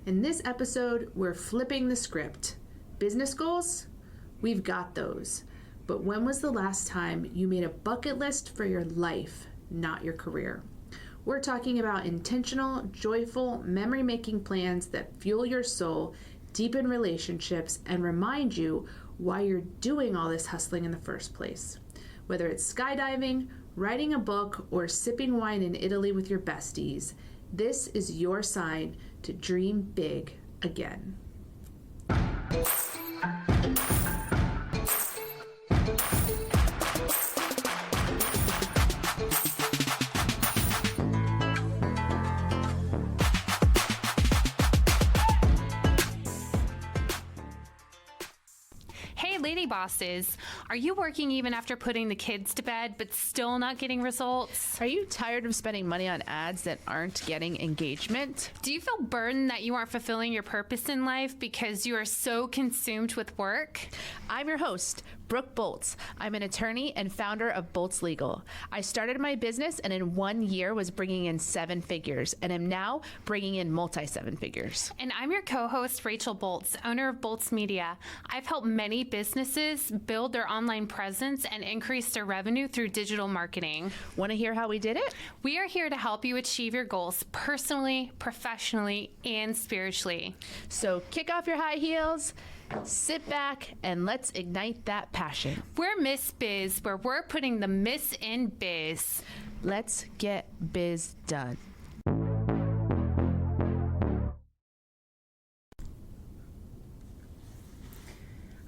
In this episode, we're flipping the script. Business goals? We've got those. But when was the last time you made a bucket list for your life, not your career? We're talking about intentional, joyful, memory-making plans that fuel your soul, deepen relationships, and remind you why you're doing all this hustling in the first place. Whether it's skydiving, writing a book, or sipping wine in Italy with your besties, this is your sign to dream big again. Lady bosses, are you working even after putting the kids to bed but still not getting results? Are you tired of spending money on ads that aren't getting engagement? Do you feel burdened that you aren't fulfilling your purpose in life because you are so consumed with work? I'm your host, Brooke Boltz. I'm an attorney and founder of Boltz Legal. I started my business and in 1 year was bringing in 7 figures and am now bringing in multi-7 figures. And I'm your co-host, Rachel Boltz, owner of Boltz Media. I've helped many businesses build their online presence and increase their revenue through digital marketing. Want to hear how we did it? We are here to help you achieve your goals personally, professionally, and spiritually. So kick off your high heels, sit back, and let's ignite that passion. We're Miss Biz, where we're putting the Miss in biz. Let's get biz done.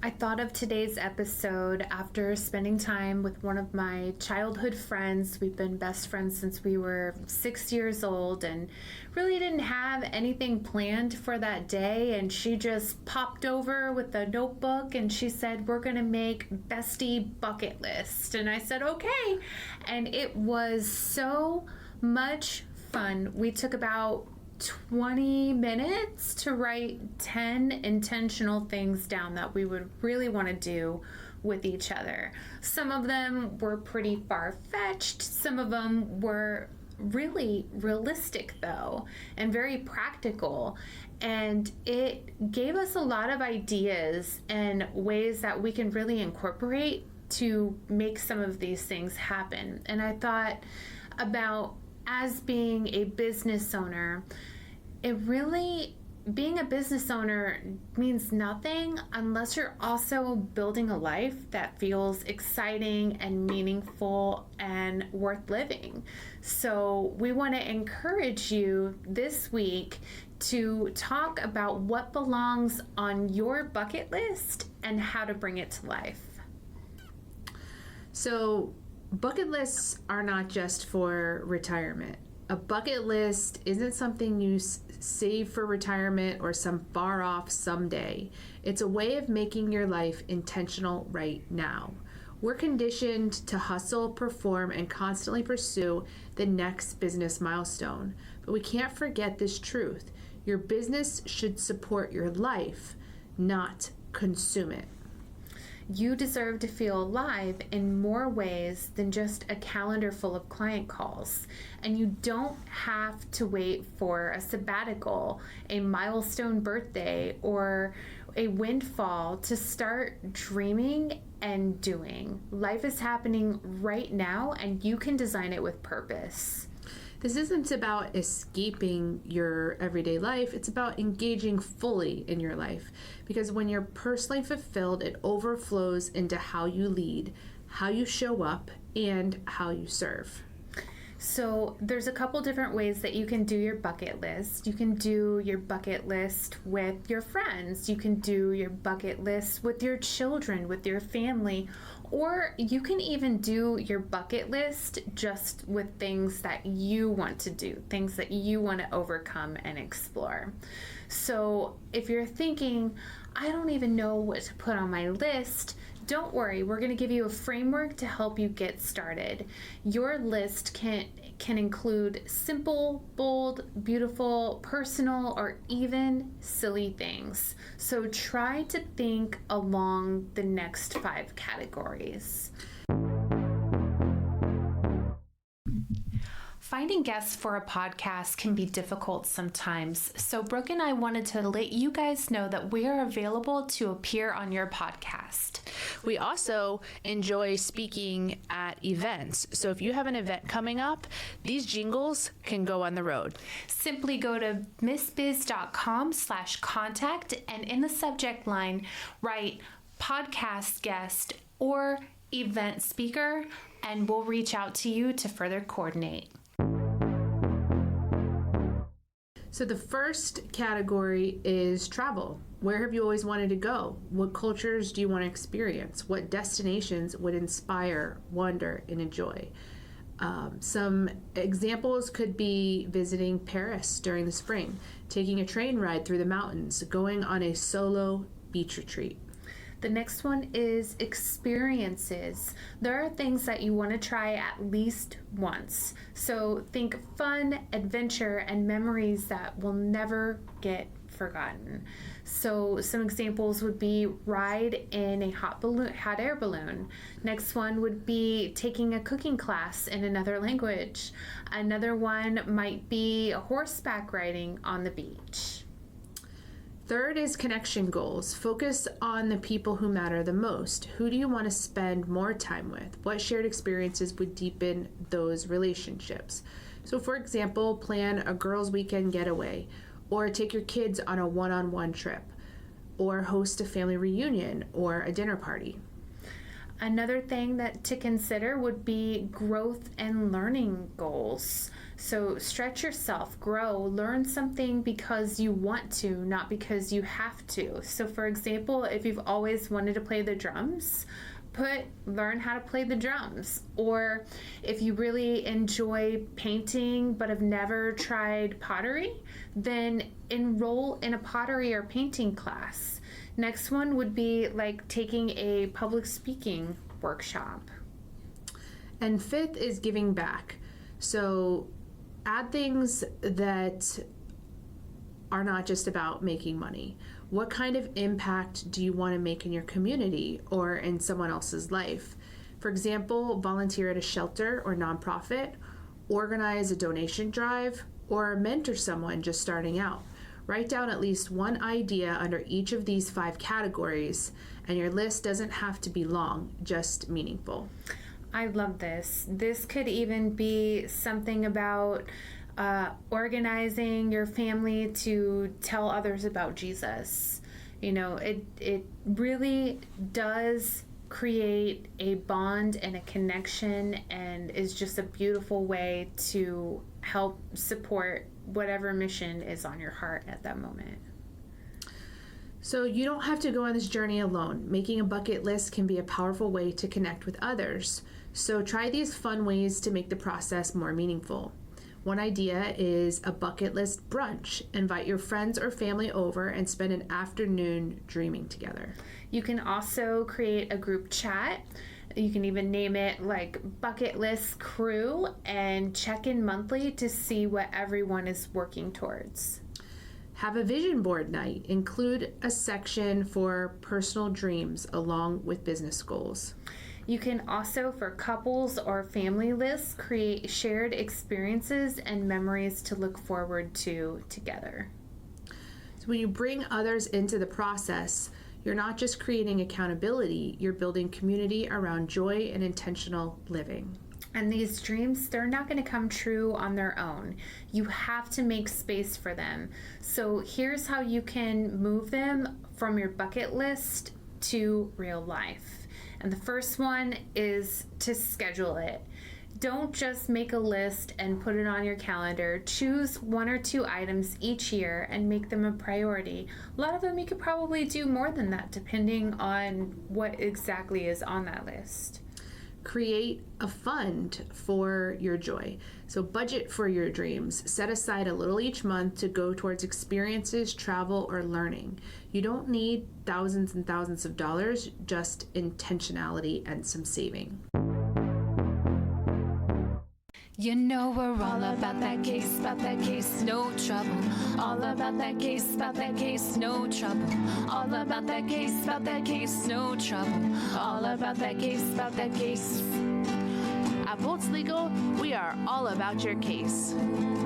I thought of today's episode after spending time with one of my childhood friends. We've been best friends since we were 6 years old and really didn't have anything planned for that day. And she just popped over with a notebook and she said, "We're going to make bestie bucket list." And I said, okay. And it was so much fun. We took about 20 minutes to write 10 intentional things down that we would really want to do with each other. Some of them were pretty far-fetched. Some of them were really realistic though, and very practical. And it gave us a lot of ideas and ways that we can really incorporate to make some of these things happen. And I thought about, as being a business owner, being a business owner means nothing unless you're also building a life that feels exciting and meaningful and worth living. So we want to encourage you this week to talk about what belongs on your bucket list and how to bring it to life. So bucket lists are not just for retirement. A bucket list isn't something you save for retirement or some far off someday. It's a way of making your life intentional right now. We're conditioned to hustle, perform, and constantly pursue the next business milestone. But we can't forget this truth. Your business should support your life, not consume it. You deserve to feel alive in more ways than just a calendar full of client calls. And you don't have to wait for a sabbatical, a milestone birthday, or a windfall to start dreaming and doing. Life is happening right now, and you can design it with purpose. This isn't about escaping your everyday life. It's about engaging fully in your life. Because when you're personally fulfilled, it overflows into how you lead, how you show up, and how you serve. So there's a couple different ways that you can do your bucket list. You can do your bucket list with your friends. You can do your bucket list with your children, with your family, or you can even do your bucket list just with things that you want to do, things that you want to overcome and explore. So if you're thinking, I don't even know what to put on my list, don't worry, we're going to give you a framework to help you get started. Your list can include simple, bold, beautiful, personal, or even silly things. So try to think along the next 5 categories. Finding guests for a podcast can be difficult sometimes, so Brooke and I wanted to let you guys know that we are available to appear on your podcast. We also enjoy speaking at events. So if you have an event coming up, these jingles can go on the road. Simply go to missbiz.com/contact and in the subject line, write podcast guest or event speaker, and we'll reach out to you to further coordinate. So the first category is travel. Where have you always wanted to go? What cultures do you want to experience? What destinations would inspire, wonder, and enjoy? Some examples could be visiting Paris during the spring, taking a train ride through the mountains, going on a solo beach retreat. The next one is experiences. There are things that you want to try at least once. So think fun, adventure, and memories that will never get forgotten. So some examples would be ride in a hot air balloon. Next one would be taking a cooking class in another language. Another one might be horseback riding on the beach. Third is connection goals. Focus on the people who matter the most. Who do you want to spend more time with? What shared experiences would deepen those relationships? So for example, plan a girls' weekend getaway, or take your kids on a one-on-one trip, or host a family reunion or a dinner party. Another thing that to consider would be growth and learning goals. So stretch yourself, grow, learn something because you want to, not because you have to. So for example, if you've always wanted to play the drums, learn how to play the drums. Or if you really enjoy painting but have never tried pottery, then enroll in a pottery or painting class. Next one would be like taking a public speaking workshop. And fifth is giving back. So add things that are not just about making money. What kind of impact do you want to make in your community or in someone else's life? For example, volunteer at a shelter or nonprofit, organize a donation drive, or mentor someone just starting out. Write down at least one idea under each of these 5 categories, and your list doesn't have to be long, just meaningful. I love this. This could even be something about organizing your family to tell others about Jesus. You know, it really does create a bond and a connection, and is just a beautiful way to help support whatever mission is on your heart at that moment. So you don't have to go on this journey alone. Making a bucket list can be a powerful way to connect with others. So try these fun ways to make the process more meaningful. One idea is a bucket list brunch. Invite your friends or family over and spend an afternoon dreaming together. You can also create a group chat. You can even name it like Bucket List Crew and check in monthly to see what everyone is working towards. Have a vision board night. Include a section for personal dreams along with business goals. You can also, for couples or family lists, create shared experiences and memories to look forward to together. So when you bring others into the process, you're not just creating accountability, you're building community around joy and intentional living. And these dreams, they're not going to come true on their own. You have to make space for them. So here's how you can move them from your bucket list to real life. And the first one is to schedule it. Don't just make a list and put it on your calendar. Choose 1 or 2 items each year and make them a priority. A lot of them you could probably do more than that depending on what exactly is on that list. Create a fund for your joy. So budget for your dreams. Set aside a little each month to go towards experiences, travel, or learning. You don't need thousands and thousands of dollars, just intentionality and some saving. You know we're all about that case, no trouble. All about that case, no trouble. All about that case, no trouble. All about that case, At Bolts Legal, we are all about your case.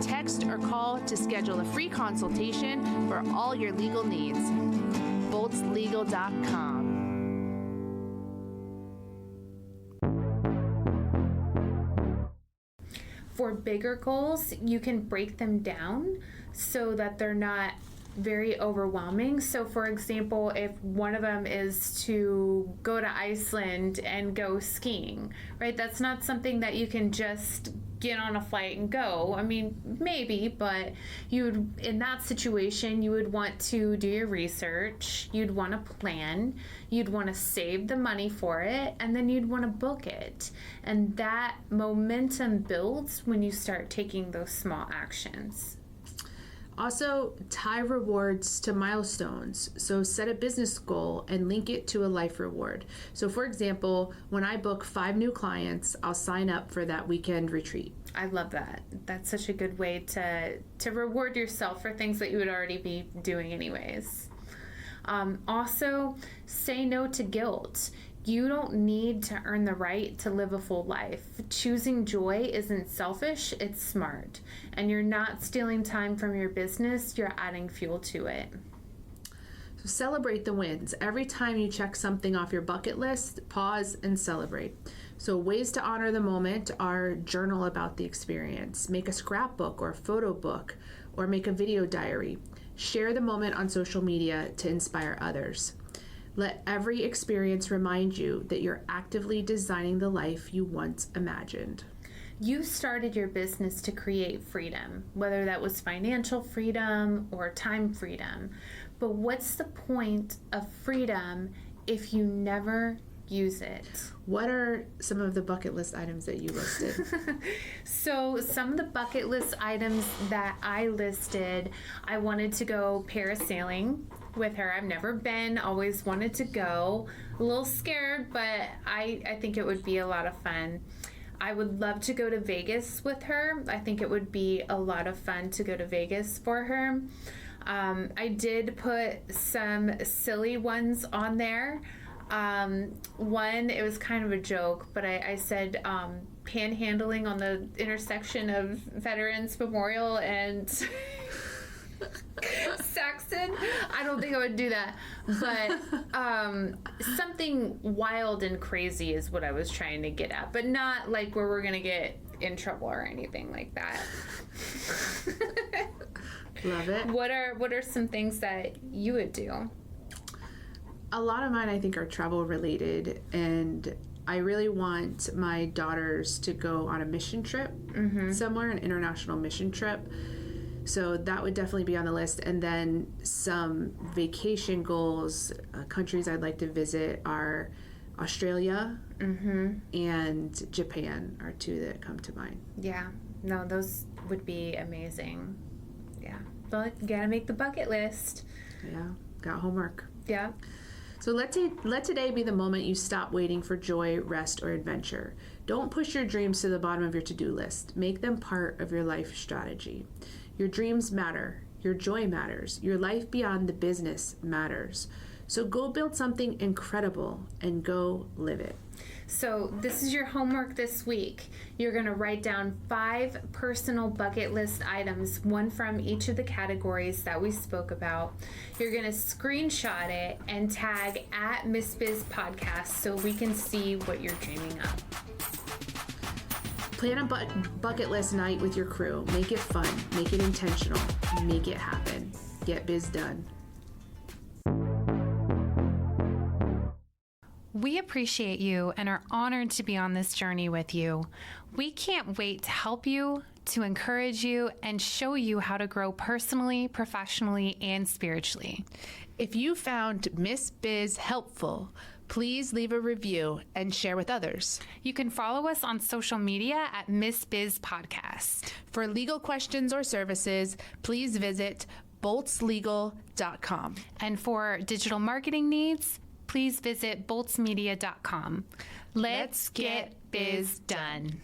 Text or call to schedule a free consultation for all your legal needs. boltslegal.com. For bigger goals, you can break them down so that they're not very overwhelming. So for example, if one of them is to go to Iceland and go skiing, right? That's not something that you can just get on a flight and go. I mean, maybe, but in that situation, you would want to do your research, you'd want to plan, you'd want to save the money for it, and then you'd want to book it. And that momentum builds when you start taking those small actions. Also, tie rewards to milestones. So set a business goal and link it to a life reward. So for example, when I book 5 new clients, I'll sign up for that weekend retreat. I love that. That's such a good way to reward yourself for things that you would already be doing anyways. Also, say no to guilt. You don't need to earn the right to live a full life. Choosing joy isn't selfish, it's smart. And you're not stealing time from your business, you're adding fuel to it. So celebrate the wins. Every time you check something off your bucket list, pause and celebrate. So ways to honor the moment are journal about the experience, make a scrapbook or a photo book, or make a video diary. Share the moment on social media to inspire others. Let every experience remind you that you're actively designing the life you once imagined. You started your business to create freedom, whether that was financial freedom or time freedom. But what's the point of freedom if you never use it? What are some of the bucket list items that you listed? So some of the bucket list items that I listed, I wanted to go parasailing with her. I've never been, always wanted to go. A little scared, but I think it would be a lot of fun. I would love to go to Vegas with her. I think it would be a lot of fun to go to Vegas for her. I did put some silly ones on there. One, it was kind of a joke, but I said panhandling on the intersection of Veterans Memorial and Saxon. I don't think I would do that, but something wild and crazy is what I was trying to get at, but not like where we're gonna get in trouble or anything like that. Love it. What are some things that you would do? A lot of mine I think are travel related, and I really want my daughters to go on a mission trip somewhere, an international mission trip. So that would definitely be on the list. And then some vacation goals, countries I'd like to visit are Australia and Japan are 2 that come to mind. Yeah, no, those would be amazing. Yeah, but you gotta make the bucket list. Yeah, got homework. Yeah. So let today be the moment you stop waiting for joy, rest, or adventure. Don't push your dreams to the bottom of your to-do list. Make them part of your life strategy. Your dreams matter. Your joy matters. Your life beyond the business matters. So go build something incredible and go live it. So this is your homework this week. You're going to write down 5 personal bucket list items, one from each of the categories that we spoke about. You're going to screenshot it and tag at Miss Biz Podcast so we can see what you're dreaming of. Plan a bucket list night with your crew. Make it fun. Make it intentional. Make it happen. Get biz done. We appreciate you and are honored to be on this journey with you. We can't wait to help you, to encourage you, and show you how to grow personally, professionally, and spiritually. If you found Miss Biz helpful, please leave a review and share with others. You can follow us on social media at Miss Biz Podcast. For legal questions or services, please visit boltslegal.com. And for digital marketing needs, please visit boltsmedia.com. Let's get biz done.